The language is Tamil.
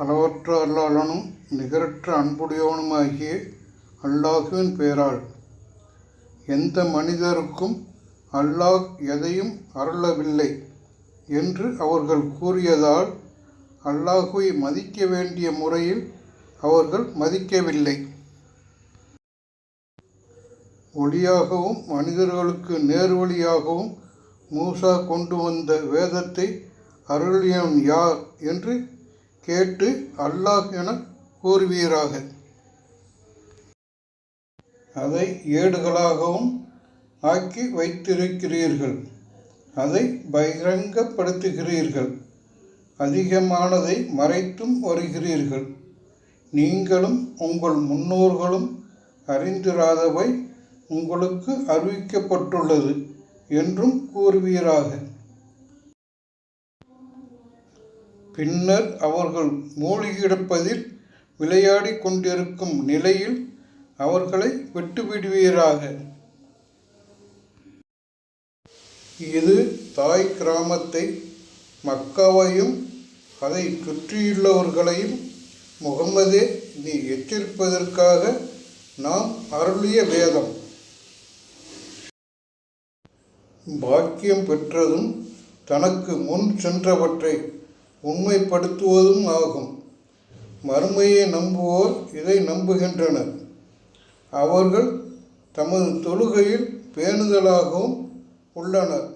அளவற்ற அருளாளனும் நிகரற்ற அன்புடையவனுமாகிய அல்லாஹுவின் பெயரால். எந்த மனிதருக்கும் அல்லாஹ் எதையும் அருளவில்லை என்று அவர்கள் கூறியதால் அல்லாஹுவை மதிக்க வேண்டிய முறையில் அவர்கள் மதிக்கவில்லை. ஒளியாகவும் மனிதர்களுக்கு நேர்வழியாகவும் மூசா கொண்டு வந்த வேதத்தை அருளியவன் யார் என்று கேட்டு அல்லாஹ் என கூறுவீராக. அதை ஏடுகளாகவும் ஆக்கி வைத்திருக்கிறீர்கள், அதை பகிரங்கப்படுத்துகிறீர்கள், அதிகமானதை மறைத்தும் வருகிறீர்கள். நீங்களும் உங்கள் முன்னோர்களும் அறிந்திராதவை உங்களுக்கு அறிவிக்கப்பட்டுள்ளது என்றும் கூறுவீராக. பின்னர் அவர்கள் மூழ்கிடப்பதில் விளையாடி கொண்டிருக்கும் நிலையில் அவர்களை விட்டுவிடுவீராக. இது தாய் கிராமத்தை மக்காவையும் அதை சுற்றியுள்ளவர்களையும் முகம்மதே நீ எச்சரிப்பதற்காக நாம் அருளிய வேதம். பாக்கியம் பெற்றதும் தனக்கு முன் சென்றவற்றை உண்மைப்படுத்துவதும் ஆகும். மறுமையை நம்புவோர் இதை நம்புகின்றனர். அவர்கள் தமது தொழுகையில் பேணுதலாகவும் உள்ளனர்.